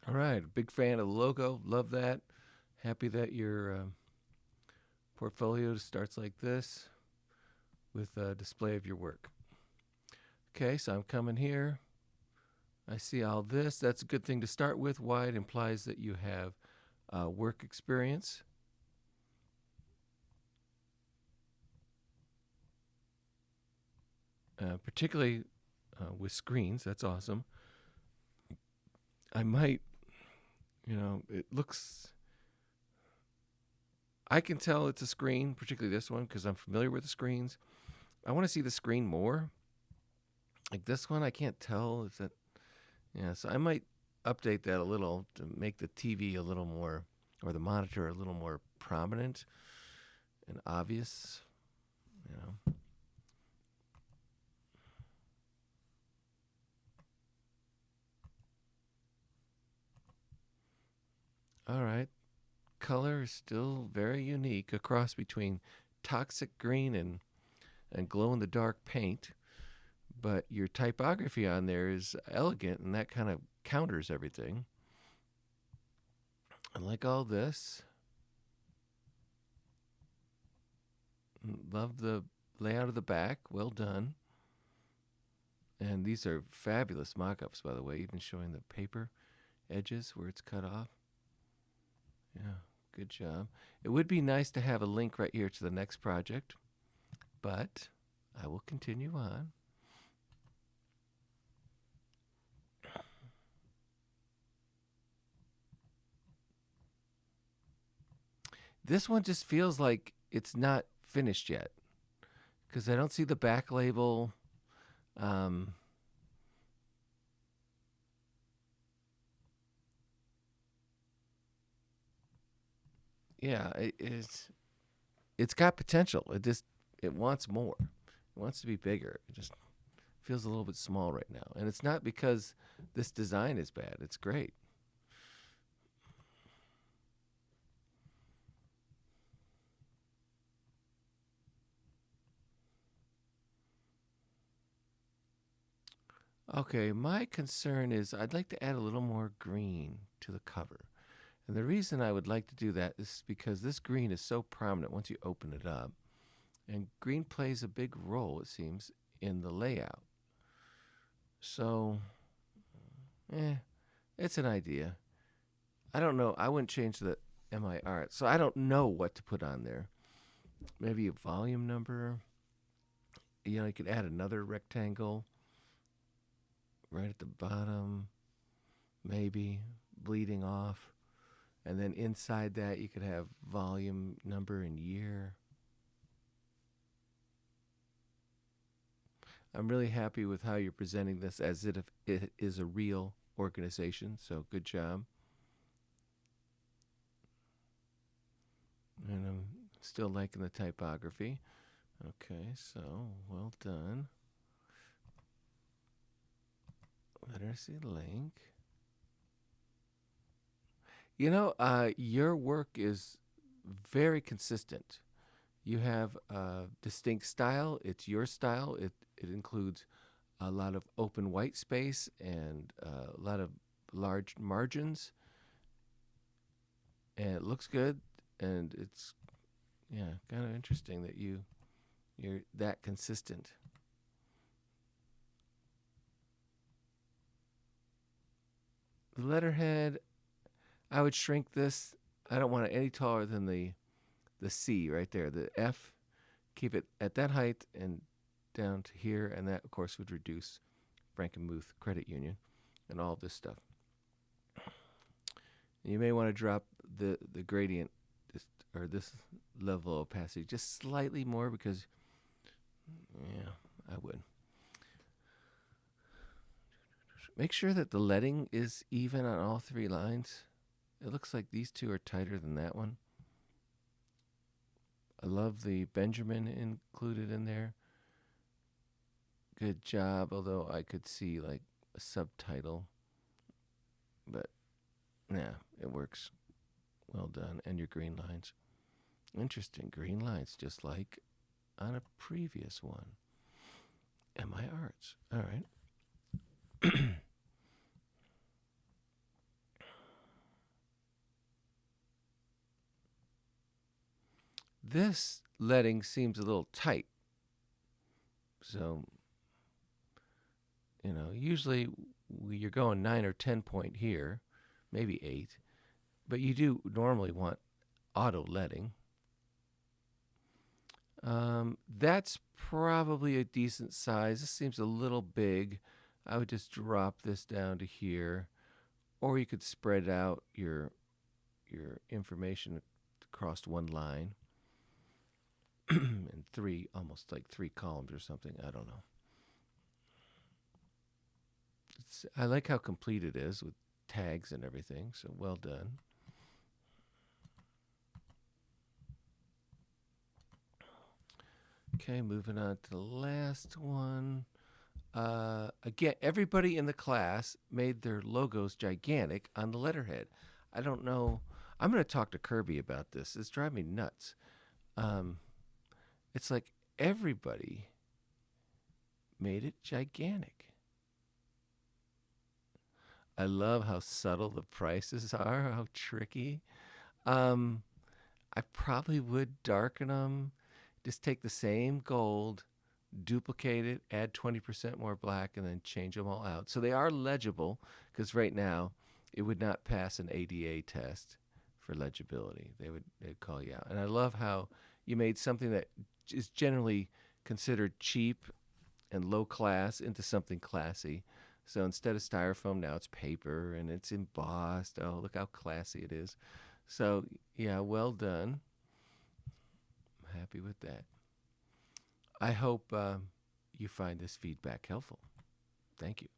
All right, big fan of the logo. Love that. Happy that your portfolio starts like this with a display of your work. Okay, so I'm coming here. I see all this. That's a good thing to start with. Why? It implies that you have work experience. Particularly with screens. That's awesome. I might, it looks. I can tell it's a screen, particularly this one, because I'm familiar with the screens. I want to see the screen more. Like this one, I can't tell. Is that. Yeah, so I might update that a little to make the TV a little more, or the monitor a little more prominent and obvious. You know. All right. Color is still very unique, a cross between toxic green and glow in the dark paint. But your typography on there is elegant, and that kind of counters everything. I like all this. Love the layout of the back. Well done. And these are fabulous mock ups, by the way, even showing the paper edges where it's cut off. Yeah, good job. It would be nice to have a link right here to the next project, but I will continue on. This one just feels like it's not finished yet because I don't see the back label. Um, yeah, it's got potential. It wants more. It wants to be bigger. It just feels a little bit small right now, and it's not because this design is bad. It's great. Okay, my concern is I'd like to add a little more green to the cover. And the reason I would like to do that is because this green is so prominent once you open it up. And green plays a big role, it seems, in the layout. So, eh, it's an idea. I don't know. I wouldn't change the MI art. So I don't know what to put on there. Maybe a volume number. You could add another rectangle right at the bottom, maybe bleeding off. And then inside that, you could have volume number and year. I'm really happy with how you're presenting this as if it is a real organization. So good job. And I'm still liking the typography. Okay, so well done. Literacy link. Your work is very consistent. You have a distinct style. It's your style. It includes a lot of open white space and a lot of large margins, and it looks good. And it's kind of interesting that you're that consistent. The letterhead, I would shrink this. I don't want it any taller than the C right there. The F, keep it at that height and down to here, and that of course would reduce Frankenmuth Credit Union and all of this stuff. And you may want to drop the gradient just, or this level of opacity just slightly more because yeah, I would. Make sure that the leading is even on all three lines. It looks like these two are tighter than that one. I love the Benjamin included in there. Good job, although I could see like a subtitle. But yeah, it works. Well done. And your green lines. Interesting. Green lines, just like on a previous one. MI Arts. All right. This leading seems a little tight. So, usually you're going 9 or 10 point here, maybe 8, but you do normally want auto leading. That's probably a decent size. This seems a little big. I would just drop this down to here, or you could spread out your information across one line and almost like 3 columns or something. I don't know. I like how complete it is with tags and everything. So well done. Okay, moving on to the last one. Again, everybody in the class made their logos gigantic on the letterhead. I don't know. I'm going to talk to Kirby about this. It's driving me nuts. It's like everybody made it gigantic. I love how subtle the prices are, how tricky. I probably would darken them. Just take the same gold, duplicate it, add 20% more black, and then change them all out. So they are legible, because right now it would not pass an ADA test for legibility. They'd call you out. And I love how you made something that is generally considered cheap and low class into something classy. So instead of styrofoam, now it's paper and it's embossed. Oh, look how classy it is. So, yeah, well done. I'm happy with that. I hope you find this feedback helpful. Thank you.